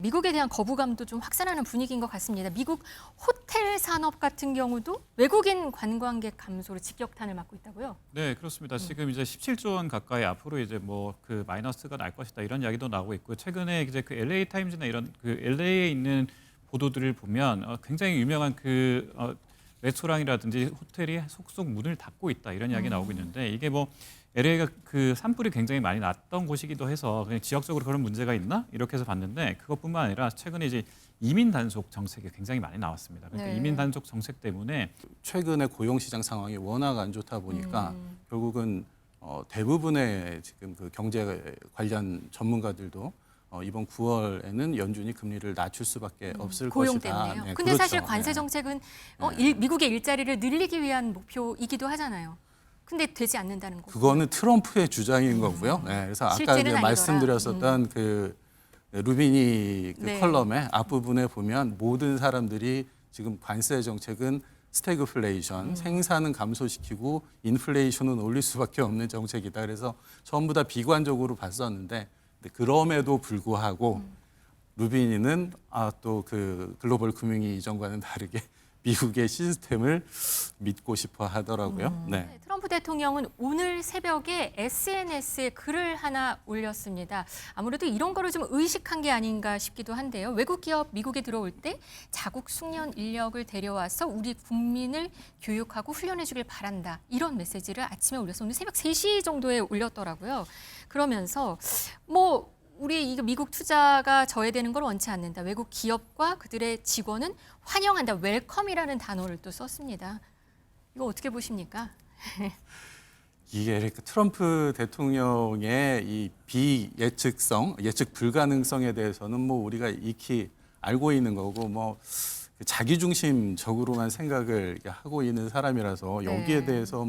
미국에 대한 거부감도 좀 확산하는 분위기인 것 같습니다. 미국 호텔 산업 같은 경우도 외국인 관광객 감소로 직격탄을 맞고 있다고요? 네, 그렇습니다. 지금 이제 17조 원 가까이 앞으로 이제 뭐 그 마이너스가 날 것이다 이런 이야기도 나오고 있고 최근에 이제 그 LA 타임즈나 이런 그 LA에 있는 보도들을 보면 굉장히 유명한 레스토랑이라든지 호텔이 속속 문을 닫고 있다 이런 이야기 나오고 있는데 이게 뭐 LA가 그 산불이 굉장히 많이 났던 곳이기도 해서 그냥 지역적으로 그런 문제가 있나 이렇게 해서 봤는데 그것뿐만 아니라 최근에 이제 이민 단속 정책이 굉장히 많이 나왔습니다. 그러니까 네. 이민 단속 정책 때문에 최근에 고용시장 상황이 워낙 안 좋다 보니까 결국은 대부분의 지금 그 경제 관련 전문가들도 이번 9월에는 연준이 금리를 낮출 수밖에 없을 고용 것이다. 때문에요. 네, 근데 그렇죠. 사실 관세 정책은 미국의 일자리를 늘리기 위한 목표이기도 하잖아요. 근데 되지 않는다는 거. 그거는 트럼프의 주장인 거고요. 네, 그래서 아까 실제는 이제 아니더라. 말씀드렸었던 그 루비니 그 네. 컬럼의 앞부분에 보면 모든 사람들이 지금 관세 정책은 스태그플레이션, 생산은 감소시키고 인플레이션은 올릴 수밖에 없는 정책이다. 그래서 전부 다 비관적으로 봤었는데 그럼에도 불구하고 루비니는 또 그 글로벌 금융위 이전과는 다르게 미국의 시스템을 믿고 싶어 하더라고요. 네. 트럼프 대통령은 오늘 새벽에 SNS에 글을 하나 올렸습니다. 아무래도 이런 거를 좀 의식한 게 아닌가 싶기도 한데요. 외국 기업 미국에 들어올 때 자국 숙련 인력을 데려와서 우리 국민을 교육하고 훈련해 주길 바란다. 이런 메시지를 아침에 올려서 오늘 새벽 3시 정도에 올렸더라고요. 그러면서 우리 이 미국 투자가 저해되는 걸 원치 않는다. 외국 기업과 그들의 직원은 환영한다. 웰컴이라는 단어를 또 썼습니다. 이거 어떻게 보십니까? 이게 트럼프 대통령의 이 비예측성, 예측 불가능성에 대해서는 뭐 우리가 익히 알고 있는 거고 자기중심적으로만 생각을 하고 있는 사람이라서 여기에 네. 대해서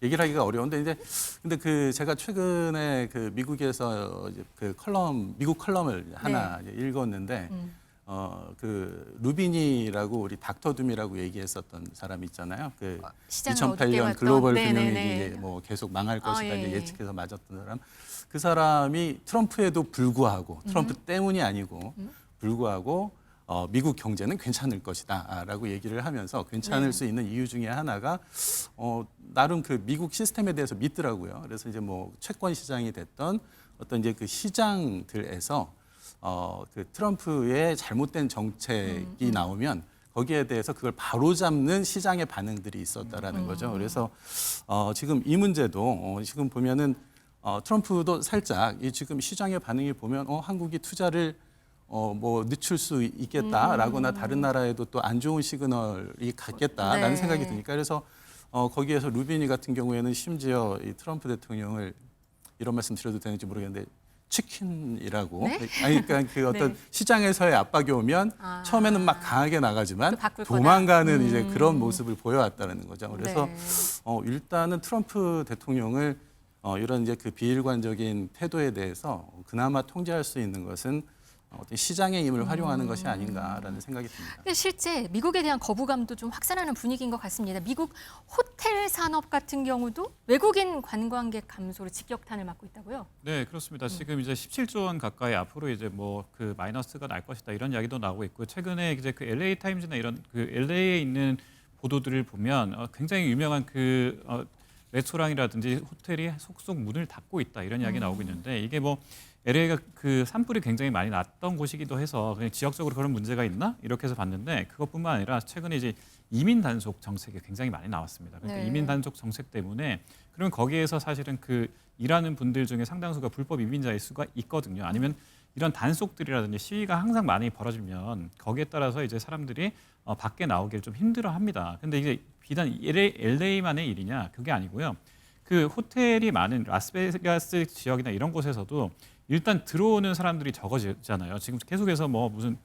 얘기를 하기가 어려운데 근데 그 제가 최근에 그 미국에서 이제 그 미국 컬럼을 하나 이제 읽었는데 그 루비니라고 우리 닥터 둠이라고 얘기했었던 사람 있잖아요. 그 시장을 2008년 글로벌 네네네. 금융위기 계속 망할 것이다 이제 예. 예측해서 맞았던 사람. 그 사람이 트럼프에도 불구하고 트럼프 때문이 아니고 불구하고 미국 경제는 괜찮을 것이다라고 얘기를 하면서 괜찮을 수 있는 이유 중에 하나가 나름 그 미국 시스템에 대해서 믿더라고요. 그래서 이제 채권 시장이 됐던 어떤 이제 그 시장들에서 그 트럼프의 잘못된 정책이 나오면 거기에 대해서 그걸 바로잡는 시장의 반응들이 있었다라는 거죠. 그래서 지금 이 문제도 지금 보면은 트럼프도 살짝 이 지금 시장의 반응이 보면 한국이 투자를 늦출 수 있겠다라거나 다른 나라에도 또 안 좋은 시그널이 갔겠다라는 네. 생각이 드니까 그래서 거기에서 루비니 같은 경우에는 심지어 이 트럼프 대통령을 이런 말씀 드려도 되는지 모르겠는데 치킨이라고 네? 그러니까 그 어떤 네. 시장에서의 압박이 오면 처음에는 막 강하게 나가지만 또 바꿀 거다. 도망가는 이제 그런 모습을 보여왔다는 거죠. 그래서 네. 일단은 트럼프 대통령을 이런 이제 그 비일관적인 태도에 대해서 그나마 통제할 수 있는 것은 어떤 시장의 힘을 활용하는 것이 아닌가라는 생각이 듭니다. 근데 실제 미국에 대한 거부감도 좀 확산하는 분위기인 것 같습니다. 미국 호텔 산업 같은 경우도 외국인 관광객 감소로 직격탄을 맞고 있다고요? 네, 그렇습니다. 지금 이제 17조 원 가까이 앞으로 이제 뭐 그 마이너스가 날 것이다 이런 이야기도 나오고 있고 최근에 이제 그 LA 타임즈나 이런 그 LA에 있는 보도들을 보면 굉장히 유명한 그 레스토랑이라든지 호텔이 속속 문을 닫고 있다 이런 이야기 나오고 있는데 이게 LA가 그 산불이 굉장히 많이 났던 곳이기도 해서 그냥 지역적으로 그런 문제가 있나 이렇게 해서 봤는데 그것뿐만 아니라 최근에 이제 이민 단속 정책이 굉장히 많이 나왔습니다. 그러니까 네. 이민 단속 정책 때문에 그러면 거기에서 사실은 그 일하는 분들 중에 상당수가 불법 이민자일 수가 있거든요. 아니면 이런 단속들이라든지 시위가 항상 많이 벌어지면 거기에 따라서 이제 사람들이 밖에 나오기를 좀 힘들어합니다. 근데 이게 비단 LA만의 일이냐 그게 아니고요. 그 호텔이 많은 라스베가스 지역이나 이런 곳에서도 일단 들어오는 사람들이 적어지잖아요. 지금 계속해서 무슨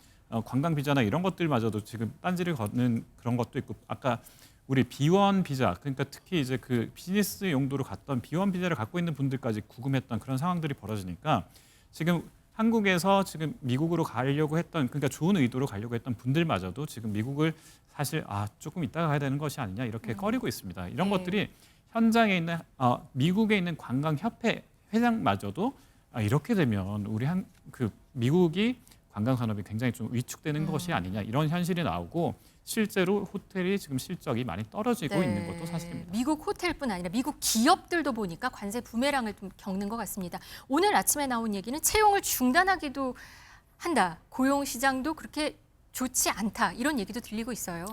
관광 비자나 이런 것들마저도 지금 딴지를 걷는 그런 것도 있고 아까 우리 B1 비자 그러니까 특히 이제 그 비즈니스 용도로 갔던 B1 비자를 갖고 있는 분들까지 구금했던 그런 상황들이 벌어지니까 지금 한국에서 지금 미국으로 가려고 했던 그러니까 좋은 의도로 가려고 했던 분들마저도 지금 미국을 사실 조금 이따가 가야 되는 것이 아니냐 이렇게 꺼리고 있습니다. 이런 네. 것들이 현장에 있는 미국에 있는 관광협회 회장마저도 이렇게 되면 우리 그 미국이 관광 산업이 굉장히 좀 위축되는 것이 아니냐 이런 현실이 나오고 실제로 호텔이 지금 실적이 많이 떨어지고 네. 있는 것도 사실입니다. 미국 호텔뿐 아니라 미국 기업들도 보니까 관세 부메랑을 좀 겪는 것 같습니다. 오늘 아침에 나온 얘기는 채용을 중단하기도 한다. 고용 시장도 그렇게 좋지 않다. 이런 얘기도 들리고 있어요.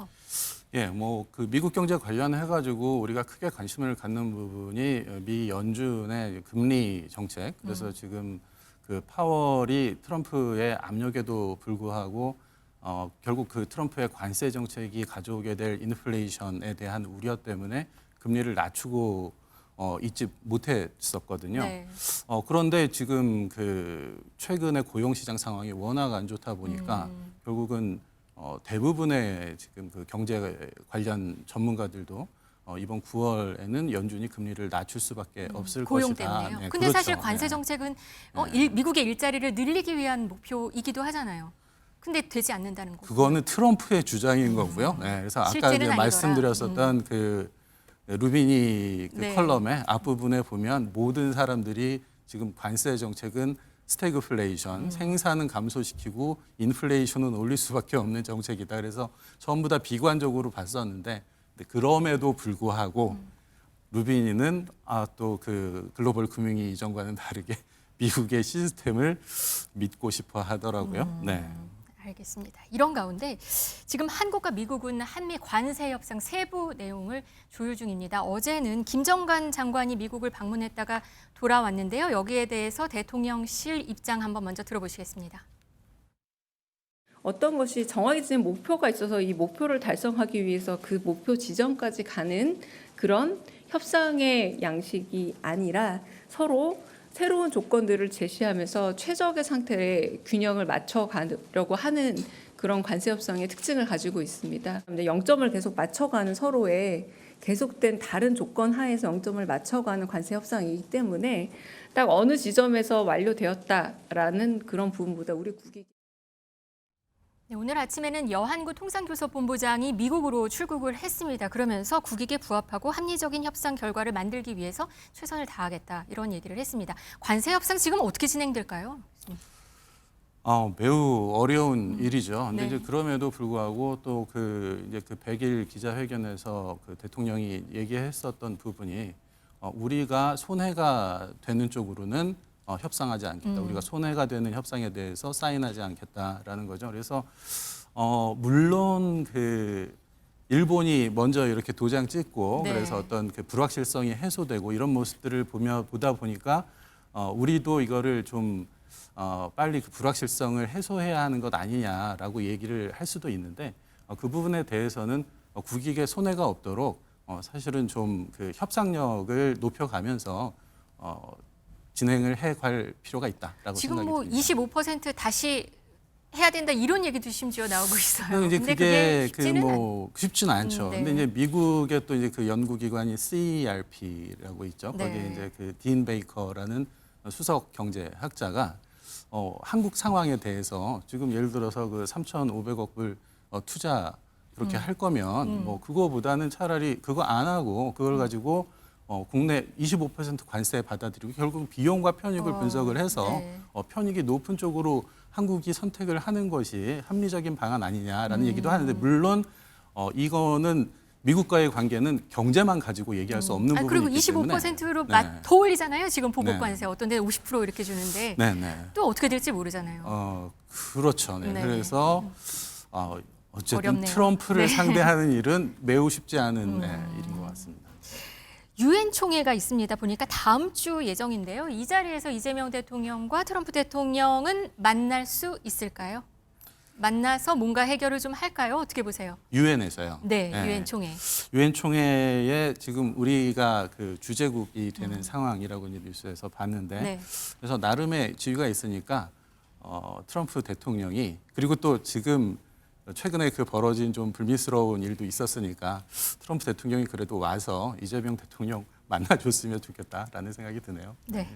예, 뭐 그 미국 경제 관련해 가지고 우리가 크게 관심을 갖는 부분이 미 연준의 금리 정책. 그래서 지금 그 파월이 트럼프의 압력에도 불구하고 결국 그 트럼프의 관세 정책이 가져오게 될 인플레이션에 대한 우려 때문에 금리를 낮추고 있지 못했었거든요. 네. 그런데 지금 그 최근에 고용 시장 상황이 워낙 안 좋다 보니까 결국은 대부분의 지금 그 경제 관련 전문가들도 이번 9월에는 연준이 금리를 낮출 수밖에 없을 고용 것이다. 때문에요. 네, 근데 그렇죠. 사실 관세 네. 정책은 미국의 일자리를 늘리기 위한 목표이기도 하잖아요. 근데 되지 않는다는 거. 그거는 트럼프의 주장인 거고요. 네, 그래서 아까 실제는 이제 아니더라. 말씀드렸었던 그 루비니 그 네. 컬럼의 앞부분에 보면 모든 사람들이 지금 관세 정책은 스태그플레이션, 생산은 감소시키고 인플레이션은 올릴 수밖에 없는 정책이다. 그래서 전부 다 비관적으로 봤었는데 그럼에도 불구하고 루비니는 또 그 글로벌 금융위 이전과는 다르게 미국의 시스템을 믿고 싶어 하더라고요. 네. 알겠습니다. 이런 가운데 지금 한국과 미국은 한미 관세 협상 세부 내용을 조율 중입니다. 어제는 김정관 장관이 미국을 방문했다가 돌아왔는데요. 여기에 대해서 대통령실 입장 한번 먼저 들어보시겠습니다. 어떤 것이 정해진 목표가 있어서 이 목표를 달성하기 위해서 그 목표 지점까지 가는 그런 협상의 양식이 아니라 서로 새로운 조건들을 제시하면서 최적의 상태에 균형을 맞춰가려고 하는 그런 관세 협상의 특징을 가지고 있습니다. 0점을 계속 맞춰가는 서로의 계속된 다른 조건 하에서 0점을 맞춰가는 관세 협상이기 때문에 딱 어느 지점에서 완료되었다라는 그런 부분보다 우리 국익 네, 오늘 아침에는 여한구 통상교섭본부장이 미국으로 출국을 했습니다. 그러면서 국익에 부합하고 합리적인 협상 결과를 만들기 위해서 최선을 다하겠다 이런 얘기를 했습니다. 관세 협상 지금 어떻게 진행될까요? 매우 어려운 일이죠. 근데 네. 이제 그럼에도 불구하고 또 그 이제 그 100일 기자회견에서 그 대통령이 얘기했었던 부분이 우리가 손해가 되는 쪽으로는 협상하지 않겠다. 우리가 손해가 되는 협상에 대해서 사인하지 않겠다라는 거죠. 그래서 물론 그 일본이 먼저 이렇게 도장 찍고 네. 그래서 어떤 그 불확실성이 해소되고 이런 모습들을 보다 보니까 우리도 이거를 좀 빨리 그 불확실성을 해소해야 하는 것 아니냐라고 얘기를 할 수도 있는데 그 부분에 대해서는 국익에 손해가 없도록 사실은 좀 그 협상력을 높여가면서 진행을 해갈 필요가 있다라고 지금 생각이 뭐 듭니다. 25% 다시 해야 된다 이런 얘기도 심지어 나오고 있어요. 근데 이제 근데 그게 쉽지는 뭐 쉽지는 않죠. 네. 근데 이제 미국의 또 이제 그 연구기관이 CERP라고 있죠. 네. 거기에 이제 그 딘 베이커라는 수석 경제학자가 한국 상황에 대해서 지금 예를 들어서 그 3,500억 불 투자 그렇게 할 거면 뭐 그거보다는 차라리 그거 안 하고 그걸 가지고 국내 25% 관세 받아들이고 결국 비용과 편익을 분석을 해서 네. 편익이 높은 쪽으로 한국이 선택을 하는 것이 합리적인 방안 아니냐라는 얘기도 하는데 물론 이거는 미국과의 관계는 경제만 가지고 얘기할 수 없는 부분이 그리고 있기 때문에 25%로 네. 더 올리잖아요. 지금 보복 네. 관세 어떤 데는 50% 이렇게 주는데 네네. 또 어떻게 될지 모르잖아요. 그렇죠. 네. 네. 그래서 어쨌든 어렵네요. 트럼프를 네. 상대하는 일은 매우 쉽지 않은 일인 것 같습니다. 유엔 총회가 있습니다. 보니까 다음 주 예정인데요. 이 자리에서 이재명 대통령과 트럼프 대통령은 만날 수 있을까요? 만나서 뭔가 해결을 좀 할까요? 어떻게 보세요? 유엔에서요. 네, 유엔 총회. 유엔 총회에 지금 우리가 그 주재국이 되는 상황이라고 이제 뉴스에서 봤는데 네. 그래서 나름의 지위가 있으니까 트럼프 대통령이 그리고 또 지금 최근에 그 벌어진 좀 불미스러운 일도 있었으니까 트럼프 대통령이 그래도 와서 이재명 대통령 만나줬으면 좋겠다라는 생각이 드네요. 네.